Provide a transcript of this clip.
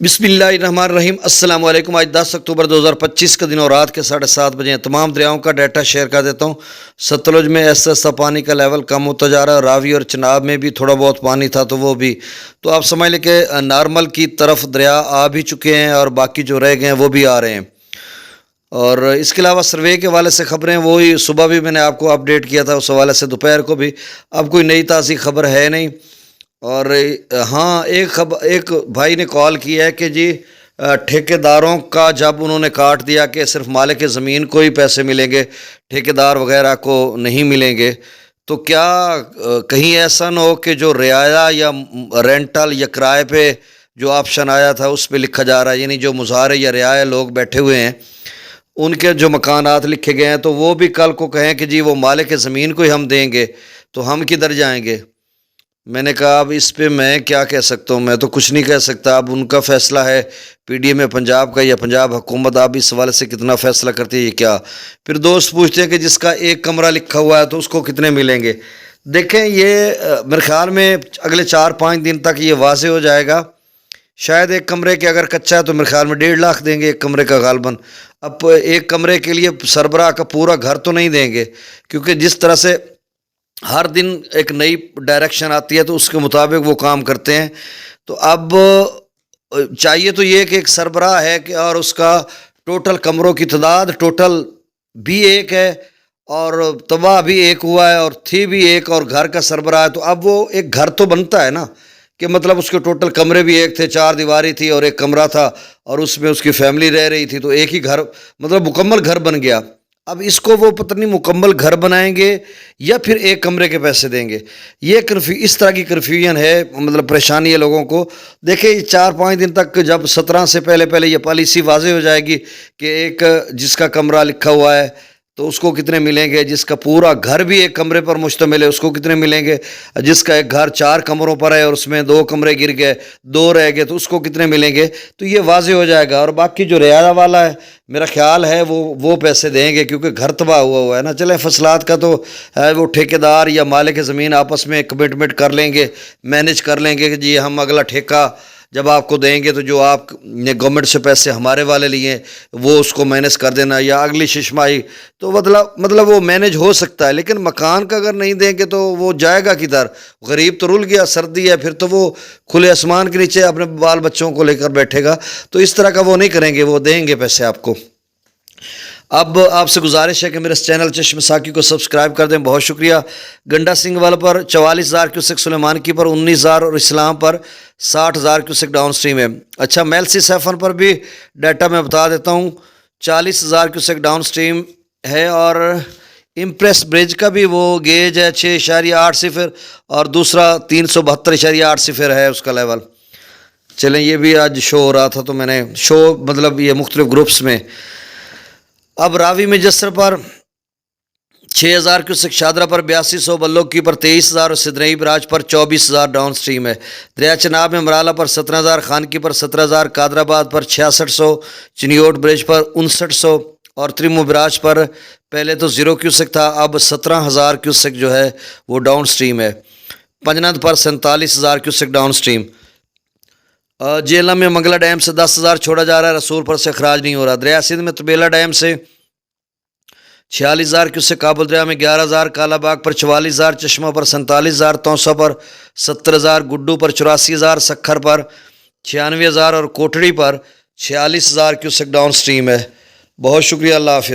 बिस्मिल्लाहिर्रहमानिर्रहीम। अस्सलाम वालेकुम। आज 10 अक्टूबर 2025 का दिन और रात के 7:30 बजे हैं। तमाम दरियाओं का डाटा शेयर कर देता हूँ। सतलुज में ऐसा पानी का लेवल कम होता जा रहा है। रावी और चनाब में भी थोड़ा बहुत पानी था तो वो भी, तो आप समझ लें कि नॉर्मल की तरफ दरिया आ भी चुके हैं और बाकी जो रह गए हैं वो भी आ रहे हैं। और इसके अलावा सर्वे के हवाले से खबरें वही सुबह भी मैंने आपको अपडेट किया था, उस हवाले से दोपहर को भी। अब कोई नई ताज़ी खबर है नहीं। और हाँ, एक भाई ने कॉल किया है कि जी ठेकेदारों का जब उन्होंने काट दिया कि सिर्फ मालिक ज़मीन को ही पैसे मिलेंगे, ठेकेदार वगैरह को नहीं मिलेंगे, तो क्या कहीं ऐसा ना हो कि जो रियाया या रेंटल या किराए पे जो ऑप्शन आया था उस पर लिखा जा रहा है, यानी जो मुजाहरे या रियाया लोग बैठे हुए हैं उनके जो मकानात लिखे गए हैं, तो वो भी कल को कहें कि जी वो मालिक ज़मीन को ही हम देंगे, तो हम किधर जाएंगे। मैंने कहा अब इस पे मैं क्या कह सकता हूँ, मैं तो कुछ नहीं कह सकता। अब उनका फ़ैसला है, पीडीएम पंजाब का या पंजाब हुकूमत आप इस हवाले से कितना फ़ैसला करती है ये क्या। फिर दोस्त पूछते हैं कि जिसका एक कमरा लिखा हुआ है तो उसको कितने मिलेंगे। देखें ये मेरे ख्याल में अगले 4-5 दिन तक ये वाज़े हो जाएगा। शायद एक कमरे के अगर कच्चा है तो मेरे ख्याल में 1.5 लाख देंगे एक कमरे का गालबन। अब एक कमरे के लिए सरबराह का पूरा घर तो नहीं देंगे, क्योंकि जिस तरह से हर दिन एक नई डायरेक्शन आती है तो उसके मुताबिक वो काम करते हैं। तो अब चाहिए तो ये कि एक सरबराह है कि और उसका टोटल कमरों की तादाद टोटल भी एक है और तबाह भी एक हुआ है और थी भी एक और घर का सरबराह है, तो अब वो एक घर तो बनता है ना, कि मतलब उसके टोटल कमरे भी एक थे, 4 दीवारी थी और एक कमरा था और उसमें उसकी फैमिली रह रही थी, तो एक ही घर मतलब मुकम्मल घर बन गया। अब इसको वो पता नहीं मुकम्मल घर बनाएंगे या फिर एक कमरे के पैसे देंगे। ये इस तरह की कन्फ्यूजन है, मतलब परेशानी है लोगों को। देखिए 4-5 दिन तक जब 17 से पहले पहले ये पॉलिसी वाज़े हो जाएगी कि एक जिसका कमरा लिखा हुआ है तो उसको कितने मिलेंगे, जिसका पूरा घर भी एक कमरे पर मुश्तमिल है उसको कितने मिलेंगे, जिसका एक घर 4 कमरों पर है और उसमें 2 कमरे गिर गए, 2 रह गए, तो उसको कितने मिलेंगे, तो ये वाज़े हो जाएगा। और बाकी जो रियाया वाला है मेरा ख्याल है वो पैसे देंगे, क्योंकि घर तबाह हुआ है ना। चले फसलात का तो है, वो ठेकेदार या मालिक ज़मीन आपस में कमिटमेंट कर लेंगे, मैनेज कर लेंगे कि जी हम अगला ठेका जब आपको देंगे तो जो आपने गवर्नमेंट से पैसे हमारे वाले लिए वो उसको मैनेज कर देना, या अगली शिशमाही, तो मतलब वो मैनेज हो सकता है। लेकिन मकान का अगर नहीं देंगे तो वो जाएगा किधर। गरीब तो रुल गया, सर्दी है, फिर तो वो खुले आसमान के नीचे अपने बाल बच्चों को लेकर बैठेगा। तो इस तरह का वो नहीं करेंगे, वो देंगे पैसे आपको। अब आपसे गुजारिश है कि मेरे इस चैनल चश्म साकी को सब्सक्राइब कर दें, बहुत शुक्रिया। गंडा सिंह वाला पर 44,000 क्यूसेक, सुलेमान की पर 19,000 और इस्लाम पर 60,000 क्यूसेक डाउन स्ट्रीम है। अच्छा, मेलसी सैफन पर भी डाटा मैं बता देता हूँ, 40,000 क्यूसेक डाउन स्ट्रीम है। और इम्प्रेस ब्रिज का भी वो गेज है 6.80 और दूसरा 372.80 है उसका लेवल। चलें, ये भी आज शो हो रहा था तो मैंने शो मतलब ये मुख्तलिफ ग्रुप्स में। अब रावी में जसर पर 6,000 क्यूसेक, शादरा पर 8200, बल्लोक की पर 23,000 और सिदरई बराज पर 24,000 डाउन स्ट्रीम है। दरिया चनाब में मराला पर 17,000, खान की पर 17,000, कादराबाद पर 6600, चिनियोट ब्रिज पर 5900 और त्रिमो बराज पर पहले तो 0 क्यूसेक था, अब 17,000 क्यूसेक जो है वो डाउन स्ट्रीम है। पंजनद पर 47,000 क्यूसेक डाउन स्ट्रीम। जेलम में मंगला डैम से 10,000 छोड़ा जा रहा है, रसूल पर से अखराज नहीं हो रहा। दरिया सिंध में तबेला डैम से 46,000 क्यूसेक, काबुल दरिया में 11,000, कालाबाग पर 44,000, चश्मा पर 47,000, तौसा पर 70,000, गुड्डू पर 84,000, सखर पर 96,000 और कोठड़ी पर 46,000 क्यूसेक डाउन स्ट्रीम है। बहुत शुक्रिया, अल्लाह हाफिज़।